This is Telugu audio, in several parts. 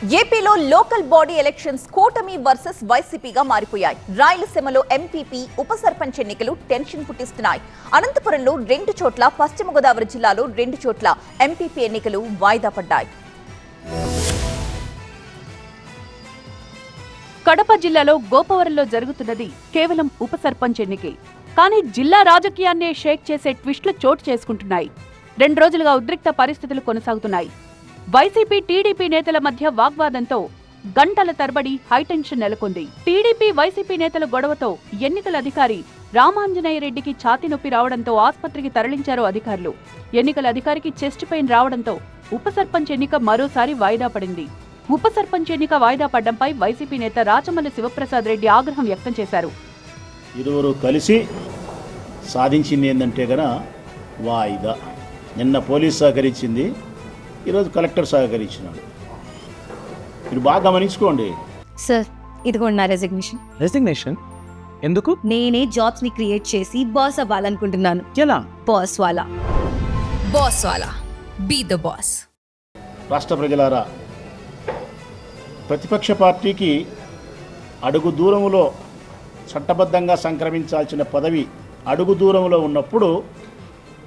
ఏపీలో లోకల్ బాడీ ఎలక్షన్స్ కూటమి వర్సెస్ వైసీపీగా మారిపోయాయి. రాయలసీమలో ఎంపీపీ ఉప సర్పంచ్ ఎన్నికలు టెన్షన్ పుట్టిస్తున్నాయి. అనంతపురంలో 2 చోట్ల, పశ్చిమ గోదావరి జిల్లాలో 2 చోట్ల ఎంపీపీ ఎన్నికలు వాయిదా పడ్డాయి. కడప జిల్లాలో గోపవరంలో జరుగుతున్నది కేవలం ఉప సర్పంచ్ ఎన్నికే. కానీ జిల్లా రాజకీయాన్నే షేక్ చేసే ట్విస్టులు చోటు చేసుకుంటున్నాయి. 2 రోజులుగా ఉద్రిక్త పరిస్థితులు కొనసాగుతున్నాయి. వైసీపీ టీడీపీ నేతల మధ్య వాగ్వాదంతో గంటల తరబడి హైటెన్షన్ నెలకొంది. టీడీపీ వైసీపీ నేతల గొడవతో ఎన్నికల అధికారి రామాంజనేయ రెడ్డికి ఛాతీ నొప్పి రావడంతో ఆసుపత్రికి తరలించారు అధికారులు. ఎన్నికల అధికారికి చెస్ట్ పెయిన్ రావడంతో ఉప సర్పంచ్ ఎన్నిక మరోసారి వాయిదా పడింది. ఉప సర్పంచ్ ఎన్నిక వాయిదా పడ్డంపై వైసీపీ నేత రాచమల్లి శివప్రసాద్ రెడ్డి ఆగ్రహం వ్యక్తం చేశారు. ఇరువురు కలిసి సాధించింది ఏంటంటే గన వాయిదా. నిన్న పోలీస్ సహకరించింది, ఈరోజు కలెక్టర్ సహకరించినాడు. మీరు బాగా గమనించుకోండి. సార్, ఇదిగోండి నా రెసిగ్నేషన్. ఎందుకు? నేనే జాబ్స్ ని క్రియేట్ చేసి బాస్ అవ్వాలనుకుంటున్నాను. ఎలా? బాస్ వాలా బీ ద బాస్. రాష్ట్ర ప్రజలారా, ప్రతిపక్ష పార్టీకి అడుగు దూరంలో చట్టబద్ధంగా సంక్రమించాల్సిన పదవి అడుగు దూరంలో ఉన్నప్పుడు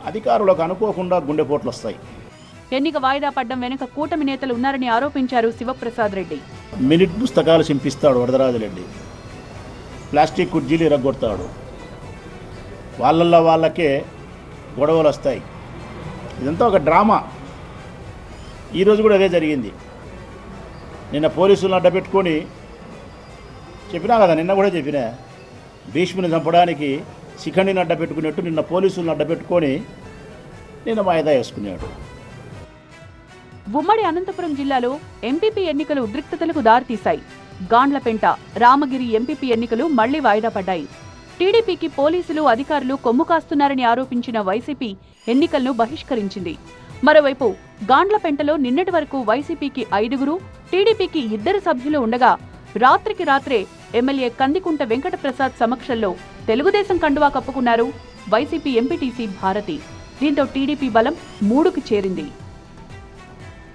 అధికారులకు అనుకోకుండా గుండెపోట్లు వస్తాయి. ఎన్నిక వాయిదా పడ్డం వెనుక కూటమి నేతలు ఉన్నారని ఆరోపించారు శివప్రసాద్ రెడ్డి. మినిట్ పుస్తకాలు చింపిస్తాడు వరదరాజురెడ్డి, ప్లాస్టిక్ కుర్జీలు ఇరగొడతాడు, వాళ్ళకే గొడవలు వస్తాయి. ఇదంతా ఒక డ్రామా. ఈరోజు కూడా అదే జరిగింది. నిన్న పోలీసులను అడ్డపెట్టుకొని చెప్పినా కదా, నిన్న కూడా చెప్పినా, భీష్ముని చంపడానికి శిఖండిని అడ్డపెట్టుకున్నట్టు నిన్న పోలీసులను అడ్డపెట్టుకొని నిన్న వాయిదా వేసుకున్నాడు. ఉమ్మడి అనంతపురం జిల్లాలో ఎంపీపీ ఎన్నికలు ఉద్రిక్తతలకు దారితీశాయి. గాండ్లపెంట, రామగిరి ఎంపీపీ ఎన్నికలు మళ్లీ వాయిదా పడ్డాయి. టీడీపీకి పోలీసులు, అధికారులు కొమ్ము కాస్తున్నారని ఆరోపించిన వైసీపీ ఎన్నికలను బహిష్కరించింది. మరోవైపు గాండ్లపెంటలో నిన్నటి వరకు వైసీపీకి 5, టీడీపీకి 2 సభ్యులు ఉండగా రాత్రికి రాత్రే ఎమ్మెల్యే కందికుంట వెంకటప్రసాద్ సమక్షంలో తెలుగుదేశం కండువా కప్పుకున్నారు వైసీపీ ఎంపీటీసీ భారతి. దీంతో టీడీపీ బలం 3కి చేరింది.